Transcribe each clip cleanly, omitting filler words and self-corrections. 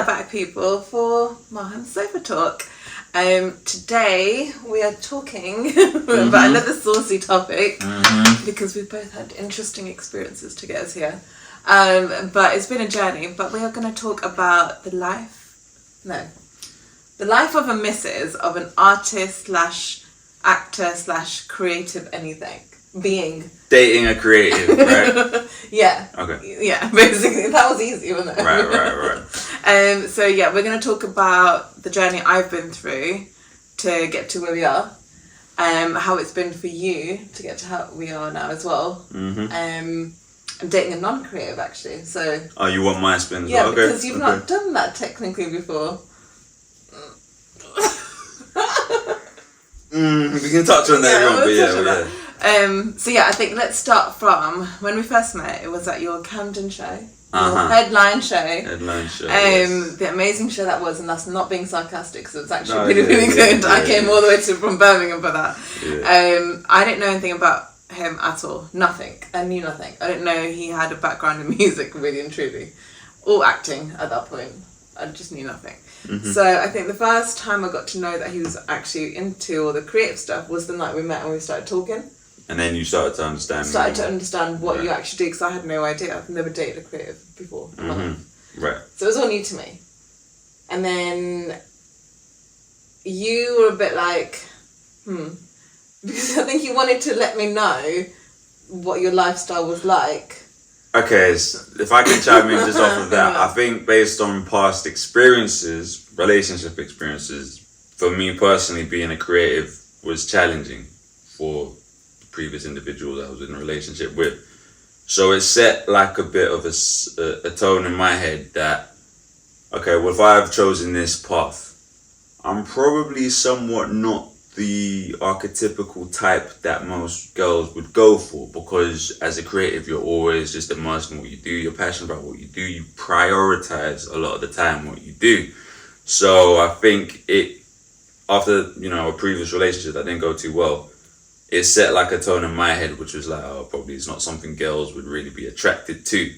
are back, people, for Maham Sofa Talk. Today we are talking about another saucy topic because we've both had interesting experiences to get us here. But it's been a journey. But we are going to talk about the life of a missus of an artist / actor / creative anything being. Dating a creative, right? Yeah. Okay. Yeah, basically. That was easy, wasn't it? Right. So yeah, we're going to talk about the journey I've been through to get to where we are. How it's been for you to get to how we are now as well. I'm dating a non-creative, actually. So. Oh, you want my spin? Yeah, okay. because you've not done that technically before. We can touch on that, yeah. So yeah, I think let's start from when we first met. It was at your Camden show, your headline show. Yes. The amazing show that was, and that's not being sarcastic, because it was actually really good. I came all the way from Birmingham for that. Yeah. I didn't know anything about him at all. Nothing. I knew nothing. I didn't know he had a background in music, really and truly, or acting at that point. I just knew nothing. So I think the first time I got to know that he was actually into all the creative stuff was the night we met and we started talking. And then you started to understand what you actually do, because I had no idea. I've never dated a creative before in my life. Right. So it was all new to me. And then you were a bit like, because I think you wanted to let me know what your lifestyle was like. Okay, so if I can chime in just off of that, I think based on past experiences, relationship experiences, for me personally, being a creative was challenging for the previous individual that I was in a relationship with. So it set like a bit of a tone in my head that, okay, well, if I've chosen this path, I'm probably somewhat not the archetypical type that most girls would go for, because as a creative you're always just immersed in what you do, you're passionate about what you do, you prioritize a lot of the time what you do. So I think after a previous relationship that didn't go too well, it set like a tone in my head which was like, oh, probably it's not something girls would really be attracted to.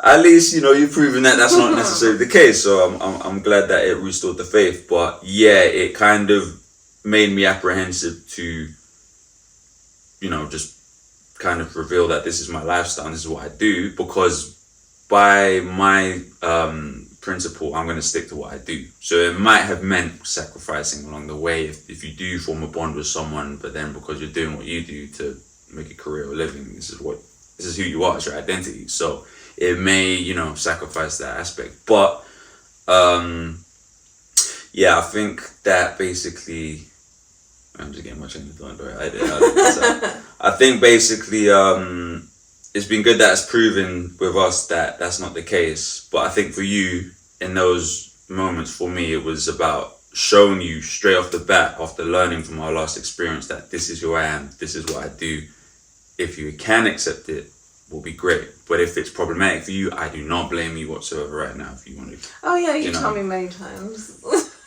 At least you've proven that that's not necessarily the case, so I'm glad that it restored the faith. But yeah, it kind of made me apprehensive to, just kind of reveal that this is my lifestyle and this is what I do, because by my principle, I'm going to stick to what I do. So it might have meant sacrificing along the way if you do form a bond with someone, but then because you're doing what you do to make a career or living, this is who you are, it's your identity. So it may, sacrifice that aspect. But yeah, I think that basically, I'm just getting my chain of thought, right? I think basically it's been good that it's proven with us that that's not the case. But I think for you, in those moments, for me, it was about showing you straight off the bat, after learning from our last experience, that this is who I am, this is what I do. If you can accept it, will be great. But if it's problematic for you, I do not blame you whatsoever right now if you want to. Oh yeah, you told me many times.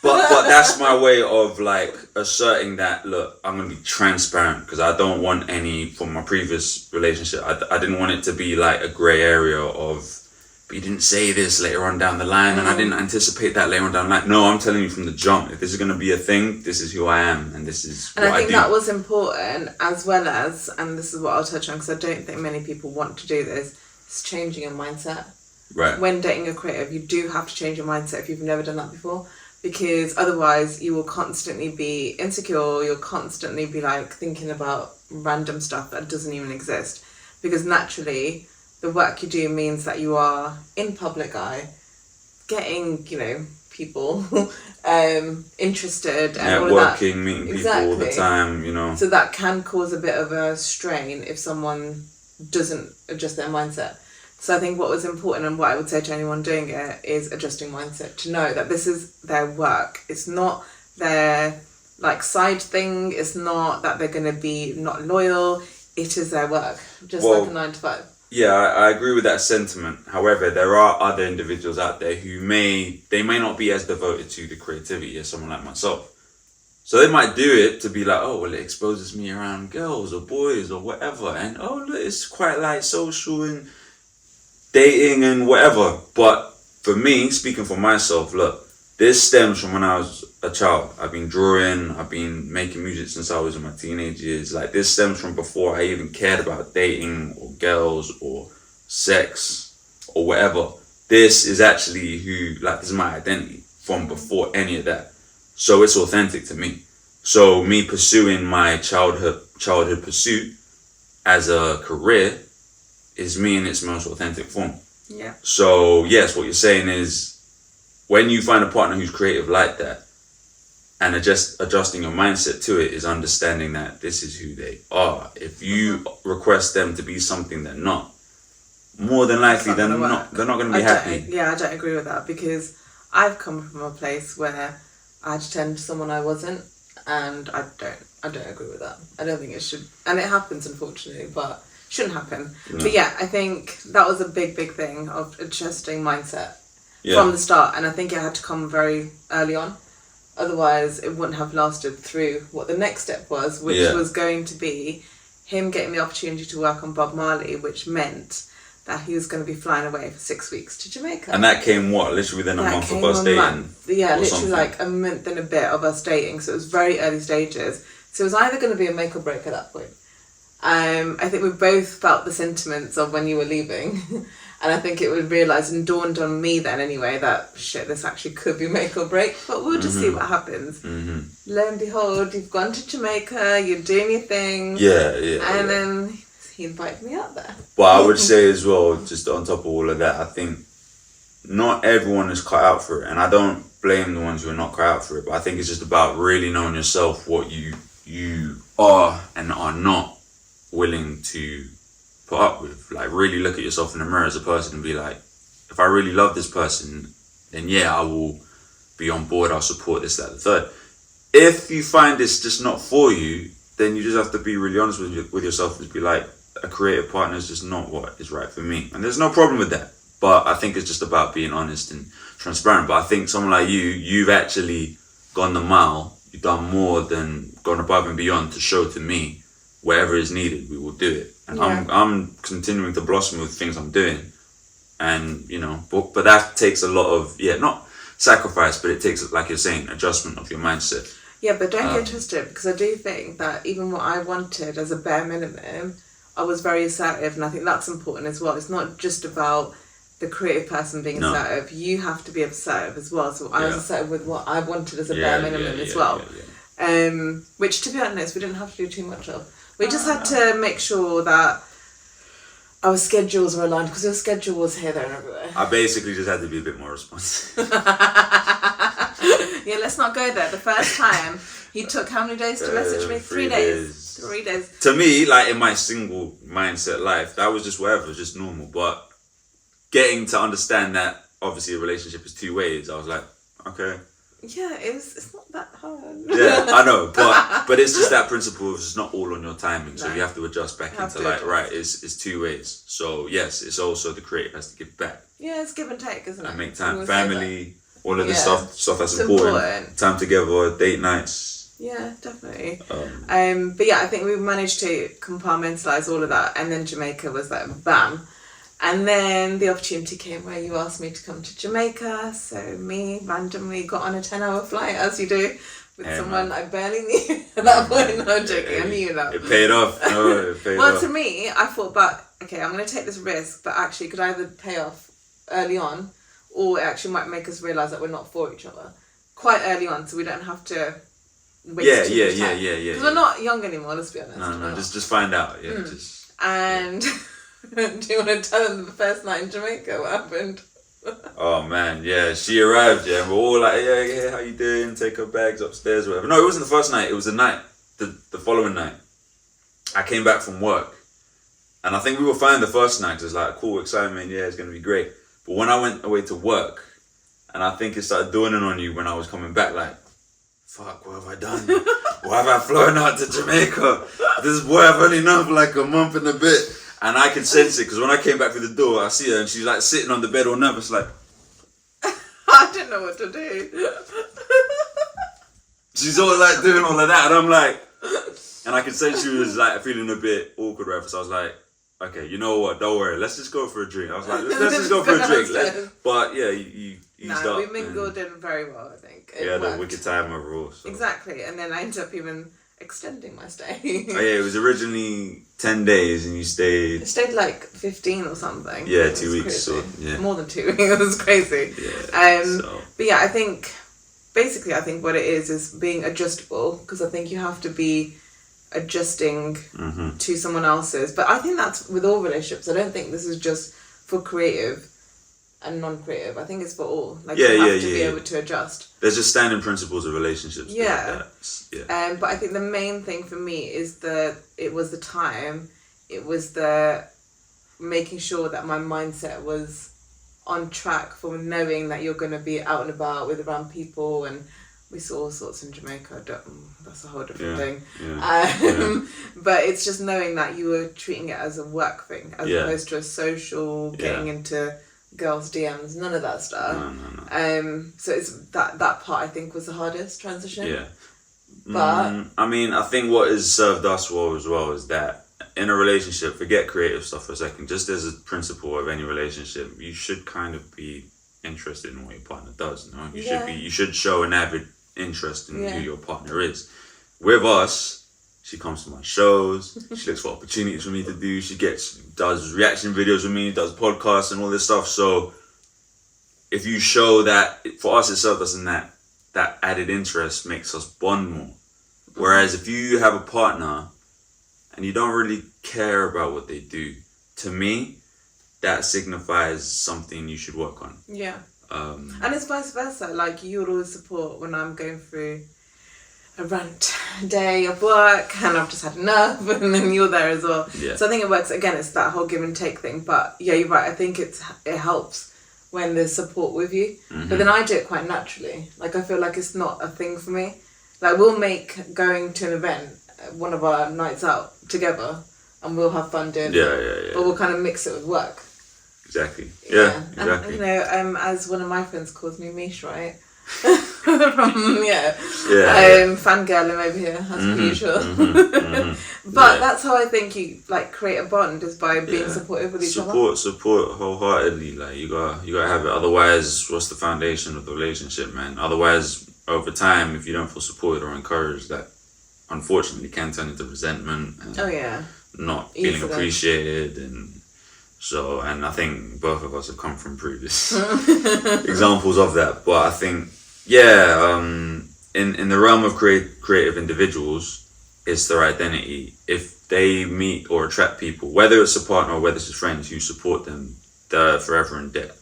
But that's my way of like asserting that, look, I'm going to be transparent, because I don't want any, from my previous relationship, I didn't want it to be like a grey area of, but you didn't say this later on down the line, and I didn't anticipate that later on down the line. No, I'm telling you from the jump, if this is going to be a thing, this is who I am, and this is what I do. And I think that was important, as well as, and this is what I'll touch on, because I don't think many people want to do this, is changing your mindset. Right. When dating a creative, you do have to change your mindset if you've never done that before. Because otherwise you will constantly be insecure, you'll constantly be like thinking about random stuff that doesn't even exist. Because naturally, the work you do means that you are in public eye, getting, people interested and all that. Networking, meeting people all the time, So that can cause a bit of a strain if someone doesn't adjust their mindset. So I think what was important, and what I would say to anyone doing it, is adjusting mindset, to know that this is their work. It's not their side thing. It's not that they're going to be not loyal. It is their work, just like a 9 to 5. Yeah, I agree with that sentiment. However, there are other individuals out there who may not be as devoted to the creativity as someone like myself. So they might do it to be like, oh, well, it exposes me around girls or boys or whatever. And, oh, look, it's quite like social and dating and whatever. But for me, speaking for myself, look, this stems from when I was a child. I've been drawing, I've been making music since I was in my teenage years. Like, this stems from before I even cared about dating or girls or sex or whatever. This is actually this is my identity from before any of that. So it's authentic to me. So me pursuing my childhood pursuit as a career is me in its most authentic form. Yeah. So yes, what you're saying is, when you find a partner who's creative like that, and adjusting your mindset to it is understanding that this is who they are. If you request them to be something they're not, more than likely they're not going to be happy. I don't agree with that, because I've come from a place where I had to tend to someone I wasn't, and I don't agree with that. I don't think it should, and it happens unfortunately, but it shouldn't happen. No. But yeah, I think that was a big thing of adjusting mindset from the start, and I think it had to come very early on. Otherwise, it wouldn't have lasted through what the next step was, which was going to be him getting the opportunity to work on Bob Marley, which meant that he was going to be flying away for 6 weeks to Jamaica. And that came literally within a month of us dating? Yeah, literally like a month and a bit of us dating. So it was very early stages. So it was either going to be a make or break at that point. I think we both felt the sentiments of when you were leaving. And I think it would realise, and dawned on me then anyway, that shit, this actually could be make or break, but we'll just see what happens. Mm-hmm. Lo and behold, you've gone to Jamaica, you're doing your thing. And then he invited me out there. But I would say as well, just on top of all of that, I think not everyone is cut out for it. And I don't blame the ones who are not cut out for it, but I think it's just about really knowing yourself, what you are and are not willing to put up with. Like, really look at yourself in the mirror as a person and be like, if I really love this person, then I will be on board, I'll support this, that, the third. If you find it's just not for you, then you just have to be really honest with yourself and be like, a creative partner is just not what is right for me. And there's no problem with that. But I think it's just about being honest and transparent. But I think someone like you've actually gone the mile. You've done more than gone above and beyond to show to me wherever is needed, we will do it. And I'm continuing to blossom with things I'm doing. And, but that takes a lot of, not sacrifice, but it takes, like you're saying, adjustment of your mindset. Yeah, but don't get twisted, because I do think that even what I wanted as a bare minimum, I was very assertive, and I think that's important as well. It's not just about the creative person being assertive. You have to be assertive as well. So I was assertive with what I wanted as a bare minimum as well. Which, to be honest, we didn't have to do too much of. We just had to make sure that our schedules were aligned, because your schedule was here, there and everywhere. I basically just had to be a bit more responsive. Yeah, let's not go there. The first time, he took how many days to message me? 3 days. 3 days. To me, like, in my single mindset life, that was just whatever, just normal. But getting to understand that, obviously, a relationship is 2 ways, I was like, okay. Yeah, it's not that hard. Yeah, I know, but it's just that principle of it's not all on your timing, so you have to adjust back into it's 2 ways. So yes, it's also the creative has to give back. Yeah, it's give and take, isn't it? And make time, family, all of this stuff that's important. Time together, date nights. Yeah, definitely. But yeah, I think we managed to compartmentalise all of that, and then Jamaica was like bam. And then the opportunity came where you asked me to come to Jamaica, so me randomly got on a 10-hour flight, as you do, with someone I barely knew at that point. No, I'm joking, I knew that. It paid off. No, it paid off. To me, I thought okay, I'm going to take this risk, but actually it could either pay off early on, or it actually might make us realise that we're not for each other quite early on, so we don't have to waste too much time. Because we're not young anymore, let's be honest. No, just find out. And... Do you want to tell them the first night in Jamaica what happened? Oh man, she arrived, and we're all like, yeah, how you doing? Take her bags upstairs, whatever. No, it wasn't the first night, it was the night, the following night. I came back from work, and I think we were fine the first night, because it's like, cool, excitement, it's going to be great. But when I went away to work, and I think it started dawning on you when I was coming back, like, fuck, what have I done? Why have I flown out to Jamaica? This boy I've only known for like a month and a bit. And I could sense it, because when I came back through the door, I see her and she's like sitting on the bed all nervous, like... I didn't know what to do. She's all like doing all of that, and I'm like... And I could sense she was like feeling a bit awkward, whatever, so I was like, okay, you know what? Don't worry. Let's just go for a drink. I was like, let's just go for a drink. But yeah, you eased up. We mingled in very well, I think. Yeah, the wicked time overall. So. Exactly, and then I ended up even extending my stay. Oh yeah, it was originally 10 days, and you stayed. I stayed like 15 or something. Yeah, 2 weeks. So yeah, more than 2 weeks. It was crazy. Yeah. But yeah, I think basically, what it is being adjustable, because I think you have to be adjusting to someone else's. But I think that's with all relationships. I don't think this is just for creative and non-creative. I think it's for all. Like, you have to be able to adjust. There's just standing principles of relationships. Yeah. Like that. But I think the main thing for me is it was the time. It was the making sure that my mindset was on track for knowing that you're going to be out and about around people, and we saw all sorts in Jamaica. That's a whole different thing. Yeah. But it's just knowing that you were treating it as a work thing, as opposed to a social, getting into girls' DMs, none of that stuff. No. So it's that part I think was the hardest transition. Yeah. But I mean, I think what has served us well as well is that in a relationship, forget creative stuff for a second. Just as a principle of any relationship, you should kind of be interested in what your partner does. No, you should show an avid interest in who your partner is. With us, she comes to my shows. She looks for opportunities for me to do. She does reaction videos with me, does podcasts and all this stuff. So if you show that, for us, it served us in that added interest makes us bond more. Whereas if you have a partner and you don't really care about what they do, to me, that signifies something you should work on. Yeah. And it's vice versa. Like, you would always support when I'm going through a rant day of work and I've just had enough, and then you're there as well. Yeah. So I think it works. Again, it's that whole give and take thing. But yeah, you're right. I think it helps when there's support with you. But then I do it quite naturally. Like, I feel like it's not a thing for me. Like, we'll make going to an event one of our nights out together, and we'll have fun doing it. But we'll kind of mix it with work. Exactly. Yeah. Exactly. And as one of my friends calls me, Mish, right? Fangirling over here, as per usual. But that's how I think you like create a bond, is by being supportive with each other. Support wholeheartedly. Like, you gotta have it. Otherwise, what's the foundation of the relationship, man? Otherwise, over time, if you don't feel supported or encouraged, that unfortunately can turn into resentment. And not feeling appreciated, and I think both of us have come from previous examples of that. But I think, in the realm of creative individuals, it's their identity. If they meet or attract people, whether it's a partner or whether it's friends who support them, they're forever in debt.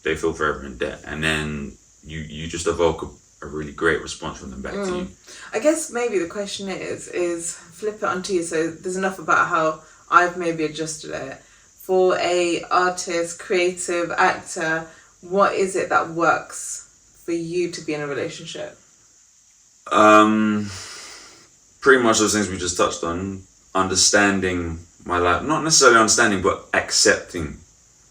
They feel forever in debt. And then you just evoke a really great response from them back to you. I guess maybe the question is flip it onto you. So there's enough about how I've maybe adjusted it. For a artist, creative, actor, what is it that works for you to be in a relationship? Pretty much those things we just touched on. Understanding my life, not necessarily understanding, but accepting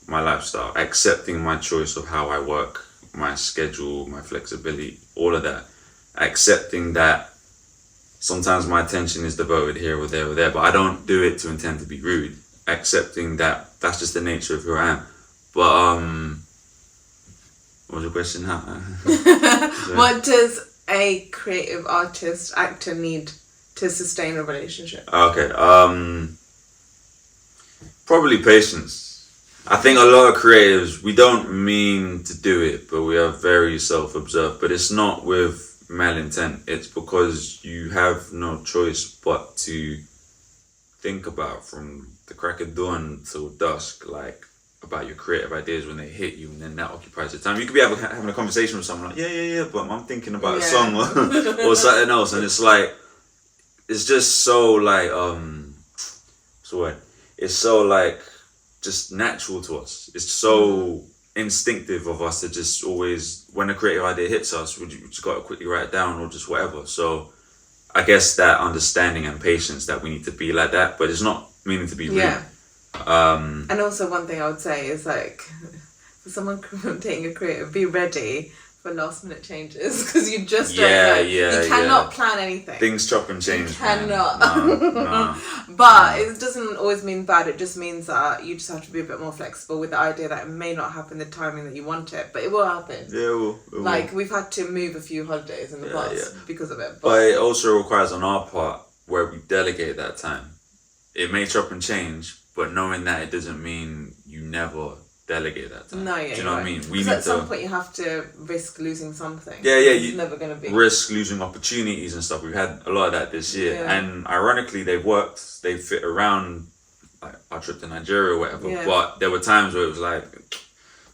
my lifestyle, accepting my choice of how I work, my schedule, my flexibility, all of that. Accepting that sometimes my attention is devoted here or there, but I don't do it to intend to be rude. Accepting that that's just the nature of who I am. But what was your question now? What does a creative artist, actor need to sustain a relationship? Okay. Probably patience. I think a lot of creatives, we don't mean to do it, but we are very self-observed. But it's not with malintent. It's because you have no choice but to think about from the crack of dawn till dusk, like, about your creative ideas when they hit you, and then that occupies your time. You could be having a conversation with someone like, but I'm thinking about a song or something else, and it's like, it's just so like, it's so like just natural to us. It's so instinctive of us to just always, when a creative idea hits us, we just got to quickly write it down or just whatever. So I guess that understanding and patience that we need to be like that, but it's not meaning to be rude. And also one thing I would say is, like, for someone dating a creative, be ready for last minute changes because you just don't know. You cannot plan anything. Things chop and change. You cannot. No. But it doesn't always mean bad. It just means that you just have to be a bit more flexible with the idea that it may not happen the timing that you want it, but it will happen. Yeah, it will. Like we've had to move a few holidays in the past because of it. But it also requires on our part where we delegate that time. It may chop and change, but knowing that it doesn't mean you never delegate that time. No, do you know what I mean? Because at some point you have to risk losing something. It's never going to be. Risk losing opportunities and stuff. We've had a lot of that this year. Yeah. And ironically, they fit around like our trip to Nigeria or whatever. Yeah. But there were times where it was like,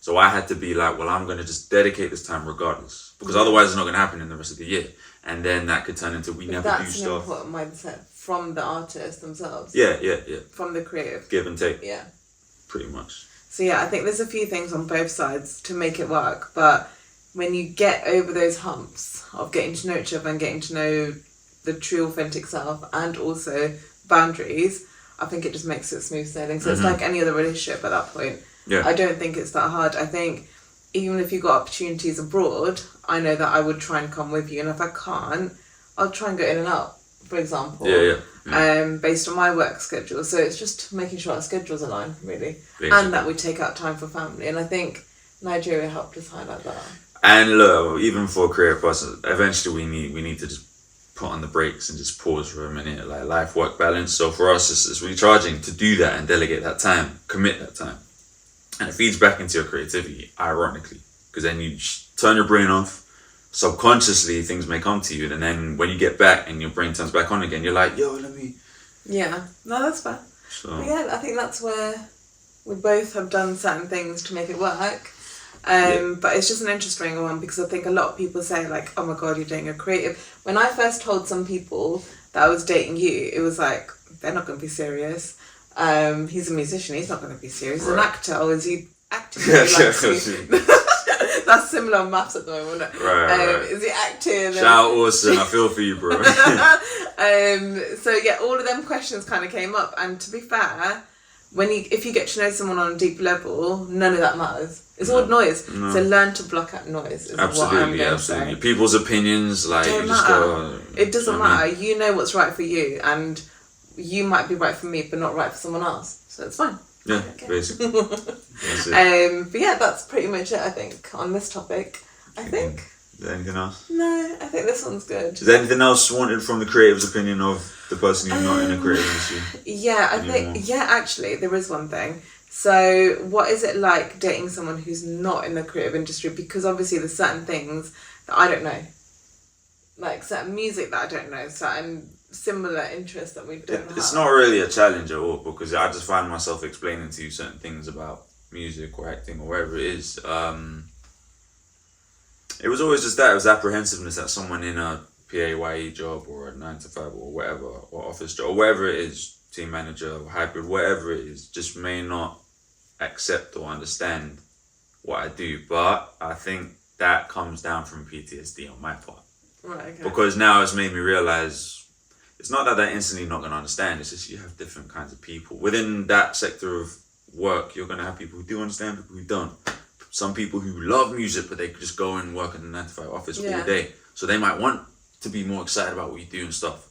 so I had to be like, well, I'm going to just dedicate this time regardless. Because otherwise it's not going to happen in the rest of the year. And then that could turn into never do stuff. That's an important mindset from the artists themselves. Yeah. From the creative. Give and take. Yeah. Pretty much. So I think there's a few things on both sides to make it work. But when you get over those humps of getting to know each other and getting to know the true authentic self and also boundaries, I think it just makes it smooth sailing. So it's like any other relationship at that point. Yeah. I don't think it's that hard. I think even if you've got opportunities abroad, I know that I would try and come with you. And if I can't, I'll try and go in and out, for example. Based on my work schedule. So it's just making sure our schedules align, really. Basically. And that we take out time for family. And I think Nigeria helped us highlight that. And look, even for a creative person, eventually we need to just put on the brakes and just pause for a minute, like life-work balance. So for us, it's recharging to do that and delegate that time, commit that time. And it feeds back into your creativity, ironically. Because then you turn your brain off. Subconsciously, things may come to you. And then when you get back and your brain turns back on again, you're like, yo, let me... Yeah. No, that's fair. So I think that's where we both have done certain things to make it work. But it's just an interesting one because I think a lot of people say like, oh my God, you're dating a creative. When I first told some people that I was dating you, it was like, they're not going to be serious. He's a musician, he's not going to be serious. He's an actor, or is he acting? That's similar on maths at the moment, isn't it? Right. Is he acting? Shout out Austin, I feel for you, bro. All of them questions kind of came up, and to be fair, if you get to know someone on a deep level, none of that matters. It's all noise. No. So learn to block out noise. Is what I'm going to say. People's opinions, like don't matter. It doesn't matter. You know what's right for you, and you might be right for me, but not right for someone else. So it's fine. Yeah, basically. That's it. But that's pretty much it, I think, on this topic. I think. Is there anything else? No, I think this one's good. Is there anything else wanted from the creative's opinion of the person who's not in the creative industry? Actually, there is one thing. So, what is it like dating someone who's not in the creative industry? Because obviously there's certain things that I don't know. Like certain music that I don't know, certain similar interests that we don't have. It's not really a challenge at all because I just find myself explaining to you certain things about music or acting or whatever it is. It was always just that. It was apprehensiveness that someone in a PAYE job or a 9 to 5 or whatever, or office job or whatever it is, team manager or hybrid, whatever it is, just may not accept or understand what I do. But I think that comes down from PTSD on my part. Right, okay. Because now it's made me realise it's not that they're instantly not going to understand. It's just you have different kinds of people. Within that sector of work, you're going to have people who do understand, people who don't. Some people who love music, but they could just go and work in the 9 to 5 office all day. So they might want to be more excited about what you do and stuff.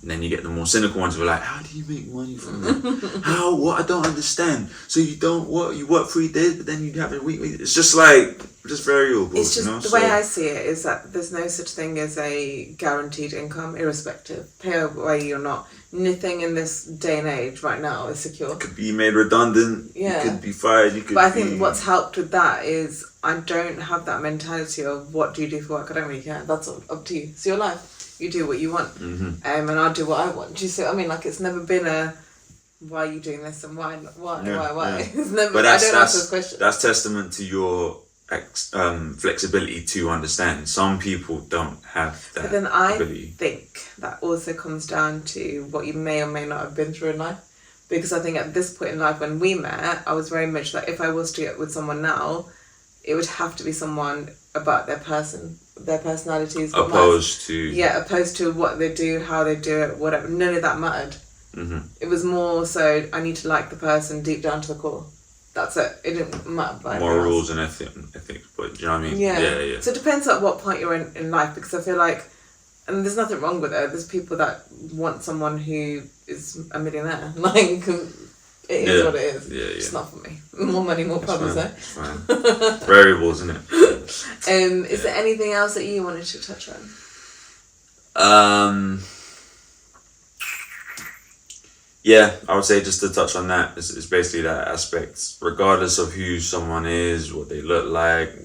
And then you get the more cynical ones who are like, how do you make money from that? How? What? I don't understand. So you don't what? You work 3 days, but then you have a week. It's just like, just variable. It's just the way I see it is that there's no such thing as a guaranteed income, irrespective, PAYE or not. Nothing in this day and age right now is secure. You could be made redundant. Yeah. You could be fired. But I think what's helped with that is I don't have that mentality of what do you do for work. I don't really care. That's up to you. It's your life. You do what you want, and I'll do what I want. Do you see what I mean? Like, it's never been a, why are you doing this and why? Yeah. It's never, but I don't ask those questions. That's testament to your flexibility to understand. Some people don't have that ability. But then I ability. think that also comes down to what you may or may not have been through in life. Because I think at this point in life, when we met, I was very much like, if I was to get with someone now, it would have to be someone about their personalities. Opposed to what they do, how they do it, whatever. None of that mattered. It was more so I need to like the person deep down to the core. that's it. It didn't matter about morals and ethics, but do you know what I mean? Yeah. So it depends at what point you're in life, because I feel like, and there's nothing wrong with it. There's people that want someone who is a millionaire. Like, it is what it is. Yeah. It's not for me. More money, more problems, though. It's fine. Variables, isn't it? Is there anything else that you wanted to touch on? Yeah, I would say just to touch on that, it's basically that aspect. Regardless of who someone is, what they look like,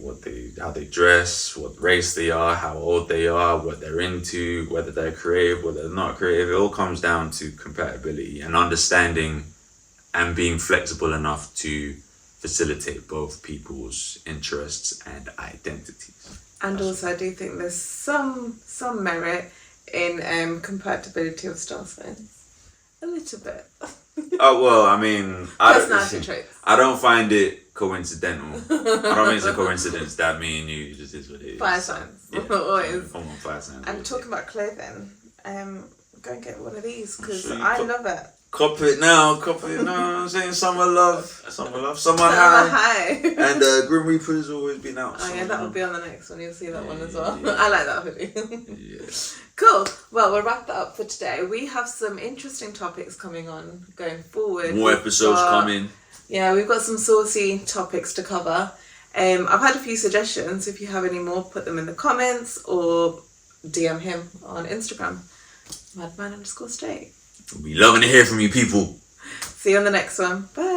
how they dress, what race they are, how old they are, what they're into, whether they're creative, whether they're not creative, it all comes down to compatibility and understanding and being flexible enough to facilitate both people's interests and identities. And also, I do think there's some merit in compatibility of star signs. A little bit. Oh, well, I mean, personality traits. I don't find it coincidental. I don't think it's a coincidence that me and you just is what it is. Fire signs. Yeah. Always. Come on, fire signs. And talking about clothing, go and get one of these, because Sure, I love it. Cop it now, you know what I'm saying? Summer love, summer high. And Grim Reaper's always been out. Oh yeah, that will be on the next one, you'll see that one as well. Yeah. I like that hoodie. Yeah. Cool. Well, we'll wrap that up for today. We have some interesting topics coming on going forward. More episodes coming. Yeah, we've got some saucy topics to cover. I've had a few suggestions. If you have any more, put them in the comments or DM him on Instagram. Madman_state. We'll be loving to hear from you people. See you on the next one. Bye.